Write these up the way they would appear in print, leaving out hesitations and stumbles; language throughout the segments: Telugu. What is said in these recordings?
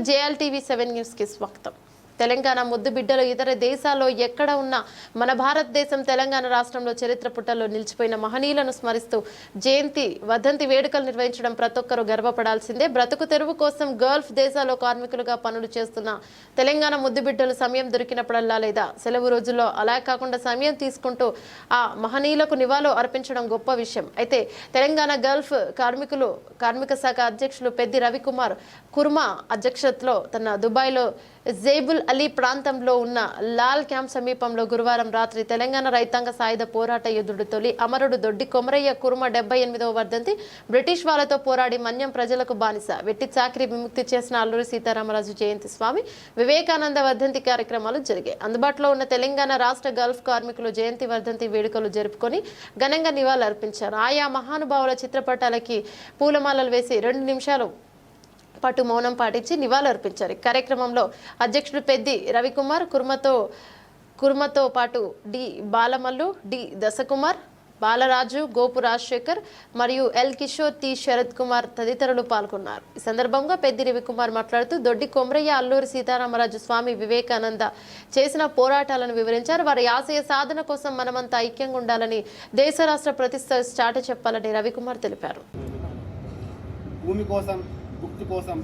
JLTV7 న్యూస్ కి స్వాగతం. తెలంగాణ ముద్దు బిడ్డలు ఇతర దేశాల్లో ఎక్కడ ఉన్నా మన భారతదేశం తెలంగాణ రాష్ట్రంలో చరిత్ర పుటల్లో నిలిచిపోయిన మహనీయులను స్మరిస్తూ జయంతి వర్ధంతి వేడుకలు నిర్వహించడం ప్రతి ఒక్కరూ గర్వపడాల్సిందే. బ్రతుకు తెరువు కోసం గల్ఫ్ దేశాల్లో కార్మికులుగా పనులు చేస్తున్న తెలంగాణ ముద్దు బిడ్డలు సమయం దొరికినప్పుడల్లా లేదా సెలవు రోజుల్లో అలా కాకుండా సమయం తీసుకుంటూ ఆ మహనీయులకు నివాళులు అర్పించడం గొప్ప విషయం. అయితే తెలంగాణ గల్ఫ్ కార్మిక శాఖ అధ్యక్షులు పెద్ది రవికుమార్ కుర్మా అధ్యక్షతలో తన దుబాయ్లో జైబుల్ అలీ ప్రాంతంలో ఉన్న లాల్ క్యాంప్ సమీపంలో గురువారం రాత్రి తెలంగాణ రైతాంగ సాయుధ పోరాట యోధుడు తొలి అమరుడు దొడ్డి కొమరయ్య కుర్మ 78వ వర్ధంతి బ్రిటిష్ వాళ్ళతో పోరాడి మన్యం ప్రజలకు బానిస వెట్టి చాకరీ విముక్తి చేసిన అల్లూరి సీతారామరాజు జయంతి స్వామి వివేకానంద వర్ధంతి కార్యక్రమాలు జరిగాయి. అందుబాటులో ఉన్న తెలంగాణ రాష్ట్ర గల్ఫ్ కార్మికులు జయంతి వర్ధంతి వేడుకలు జరుపుకొని ఘనంగా నివాళులు అర్పించారు. ఆయా మహానుభావుల చిత్రపటాలకి పూలమాలలు వేసి 2 నిమిషాలు పాటు మౌనం పాటించి నివాళులు అర్పించారు. ఈ కార్యక్రమంలో అధ్యక్షుడు పెద్ది రవికుమార్ కుర్మతో పాటు డి బాలమల్లు, డి దశకుమార్, బాలరాజు, గోపు రాజశేఖర్ మరియు ఎల్ కిషోర్, టి శరత్ కుమార్ తదితరులు పాల్గొన్నారు. ఈ సందర్భంగా పెద్ది రవికుమార్ మాట్లాడుతూ దొడ్డి కొమరయ్య అల్లూరి సీతారామరాజు స్వామి వివేకానంద చేసిన పోరాటాలను వివరించారు. వారి ఆశయ సాధన కోసం మనమంతా ఐక్యంగా ఉండాలని, దేశ రాష్ట్ర ప్రతిష్ట చాటి చెప్పాలని రవికుమార్ తెలిపారు. భూమి కోసం, ముక్తి కోసం,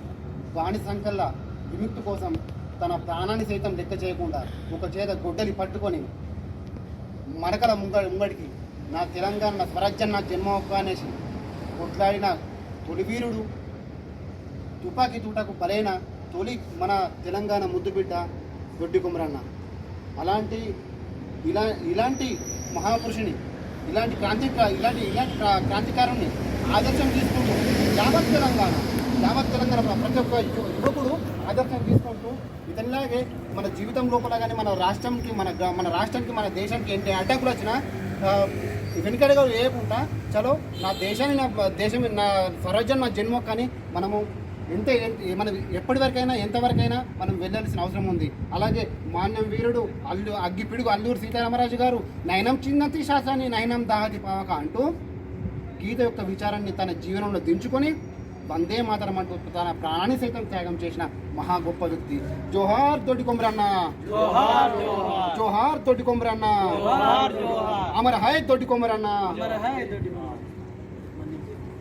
వాణి సంకల్ల విముక్తి కోసం తన ప్రాణాన్ని సైతం లెక్క చేయకుండా ఒక చేత గొడ్డలి పట్టుకొని మరకల ముంగడికి నా తెలంగాణ నా స్వరాజ్యం నా జన్మ హక్కు అనేసి కొట్లాడిన తొలి వీరుడు, తుపాకీ తూటకు బలైన తొలి మన తెలంగాణ ముద్దుబిడ్డ దొడ్డి కొమరన్న. ఇలాంటి మహాపురుషుని, ఇలాంటి క్రాంతికారుని ఆదర్శం తీసుకుంటూ యావత్ తెలంగాణ ప్రతి ఒక్క యువకుడు ఆదర్శం తీసుకుంటూ ఇతనిలాగే మన జీవితం లోపల కానీ మన రాష్ట్రానికి మన దేశానికి ఎన్ని అడ్డంకులు వచ్చినా వెనుకడుగు వేయకుండా చలో నా దేశాన్ని నా స్వరాజ్యం నా జన్మ కానీ మనము మనం ఎప్పటివరకైనా ఎంతవరకైనా మనం వెళ్ళాల్సిన అవసరం ఉంది. అలాగే మాన్యం వీరుడు అగ్గిపిడుగు అల్లూరి సీతారామరాజు గారు నయనం చిన్నతి శాస్త్రాన్ని నయనం దాహతి పావక అంటూ గీత యొక్క విచారాన్ని తన జీవనంలో దించుకొని వందే మాతరం అంటూ తన ప్రాణాన్ని సైతం త్యాగం చేసిన మహా గొప్ప వ్యక్తి. జోహార్ దొడ్డి కొమరన్న, జోహార్ దొడ్డి కొమరన్న, అమర హై దొడ్డి కొమరన్న.